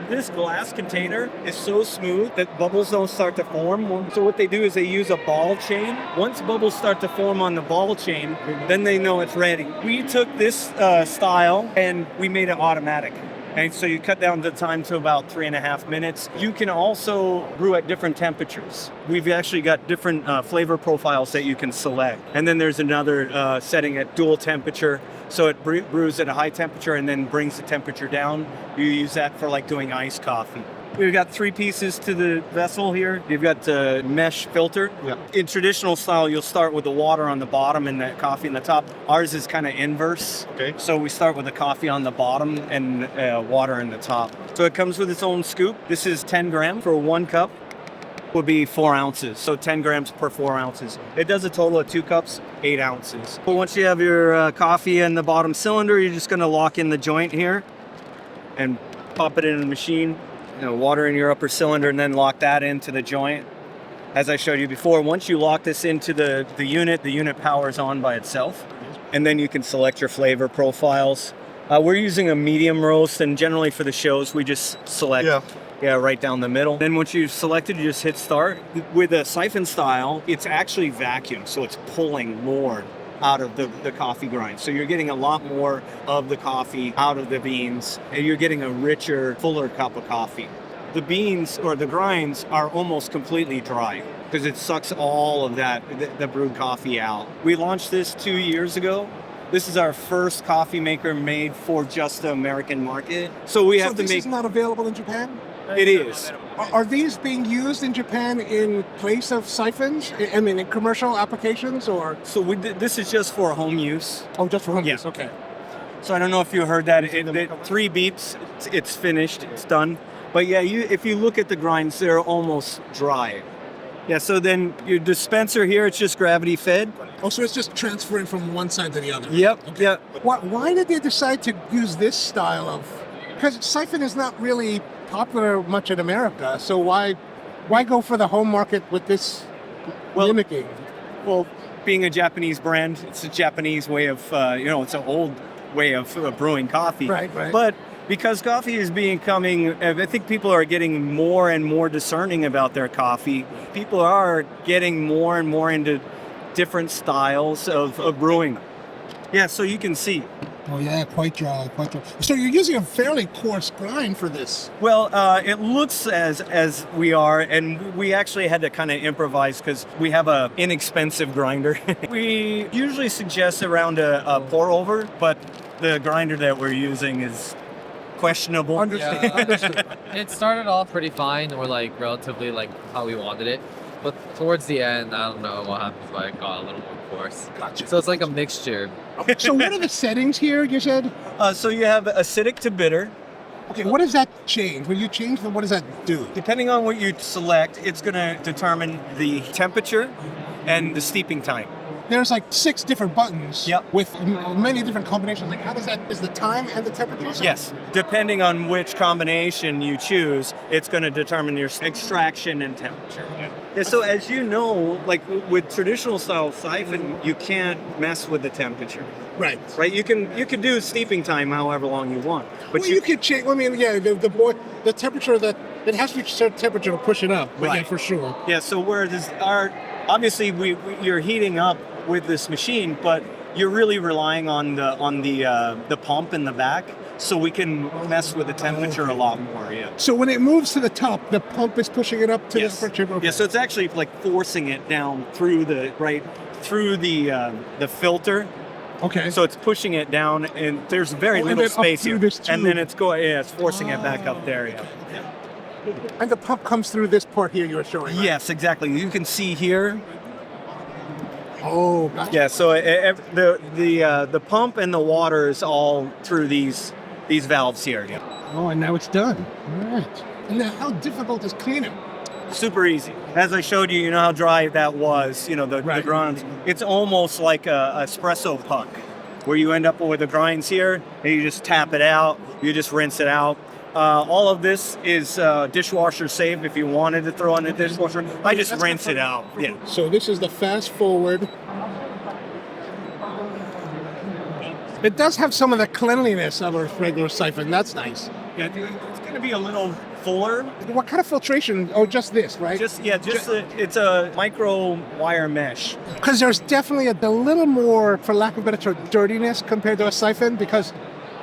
this glass container is so smooth that bubbles don't start to form. So what they do is they use a ball chain. Once bubbles start to form on the ball chain, then they know it's ready. We took this style and we made it automatic. And so you cut down the time to about 3.5 minutes. You can also brew at different temperatures. We've actually got different flavor profiles that you can select. And then there's another setting at dual temperature. So it brews at a high temperature and then brings the temperature down. You use that for like doing iced coffee. We've got 3 pieces to the vessel here. You've got the mesh filter. Yeah. In traditional style, you'll start with the water on the bottom and the coffee on the top. Ours is kind of inverse. Okay. So we start with the coffee on the bottom and water in the top. So it comes with its own scoop. This is 10 grams for 1 cup. Would be 4 ounces. So 10 grams per 4 ounces. It does a total of 2 cups, 8 ounces. But once you have your coffee in the bottom cylinder, you're just going to lock in the joint here and pop it in the machine. Water in your upper cylinder and then lock that into the joint. As I showed you before, once you lock this into the unit powers on by itself. And then you can select your flavor profiles. We're using a medium roast, and generally for the shows, we just select right down the middle. Then once you've selected, you just hit start. With a siphon style, it's actually vacuum, so it's pulling more out of the coffee grind. So you're getting a lot more of the coffee out of the beans, and you're getting a richer, fuller cup of coffee. The beans or the grinds are almost completely dry because it sucks all of that, the brewed coffee out. We launched this 2 years ago. This is our first coffee maker made for just the American market. So we have to make... So this is not available in Japan? It is. Are these being used in Japan in place of siphons? I mean, in commercial applications, or? So this is just for home use. Oh, just for home Yeah. use, okay. So I don't know if you heard that. 3 beeps, it's finished, it's done. But yeah, if you look at the grinds, they're almost dry. Yeah, so then your dispenser here, it's just gravity fed. Oh, so it's just transferring from one side to the other? Yep, Okay. yep. Why did they decide to use this style of... Because siphon is not really popular much in America, so why go for the home market with this mimicking? Well, being a Japanese brand, it's a Japanese way of, it's an old way of brewing coffee. Right. But because coffee is becoming, I think people are getting more and more discerning about their coffee. People are getting more and more into different styles of brewing. Yeah, so you can see. Oh yeah, quite dry. So you're using a fairly coarse grind for this. Well, it looks as we are, and we actually had to kind of improvise because we have a inexpensive grinder. We usually suggest around a pour over, but the grinder that we're using is questionable. Understood. It started off pretty fine, or like relatively like how we wanted it. But towards the end, I don't know what happened, but it got a little more coarse. Gotcha. So it's like a mixture. So what are the settings here, you said? So you have acidic to bitter. Okay, what does that change? When you change them, what does that do? Depending on what you select, it's going to determine the temperature and the steeping time. There's like 6 different buttons with many different combinations. Like, how does that, is the time and the temperature? Yes, depending on which combination you choose, it's going to determine your extraction and temperature. Yeah, so as you know, like with traditional style siphon, you can't mess with the temperature. Right. You can do steeping time however long you want, but well, you can change. I mean, yeah, the temperature that it has to be a certain temperature to push it up. But Right. Yeah, for sure. Yeah, so where this obviously you're heating up with this machine, but you're really relying on the pump in the back, so we can mess with the temperature a lot more. Yeah. So when it moves to the top, the pump is pushing it up to Yes. the temperature. Okay. Yeah, so it's actually like forcing it down through the filter. Okay. So it's pushing it down, and there's very and little then up space through here. this tube. And then it's forcing it back up there. Yeah. And the pump comes through this port here you were showing. Right? Yes, exactly. You can see here. Oh, gotcha. Yeah. So the pump and the water is all through these valves here. Yeah. Oh, and now it's done. All right. And now, how difficult is cleaning? Super easy. As I showed you, you know how dry that was. The grinds. It's almost like a espresso puck, where you end up with the grinds here, and you just tap it out. You just rinse it out. All of this is dishwasher safe. If you wanted to throw in the dishwasher, I just rinse it out. Yeah. So this is the fast forward. It does have some of the cleanliness of a regular siphon. That's nice. Yeah, it's going to be a little fuller. What kind of filtration? Oh, just this, right? It's a micro wire mesh. Because there's definitely a little more, for lack of a better term, dirtiness compared to a siphon because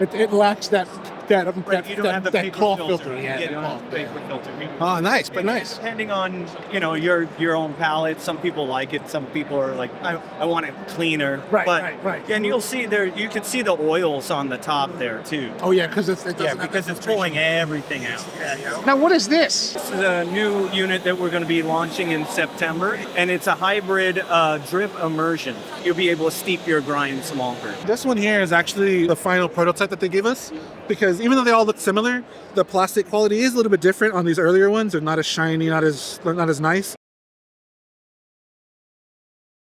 it lacks that You don't have the paper cloth filter. Yeah, You don't have the paper filter. Oh, nice, but nice. Depending on your own palate, some people like it. Some people are like, I want it cleaner. Right. And you'll see there. You can see the oils on the top there too. Oh yeah, because it's pulling everything out. Now what is this? This is a new unit that we're going to be launching in September, and it's a hybrid drip immersion. You'll be able to steep your grinds longer. This one here is actually the final prototype that they gave us, because even though they all look similar, the plastic quality is a little bit different on these earlier ones. They're not as shiny, not as nice.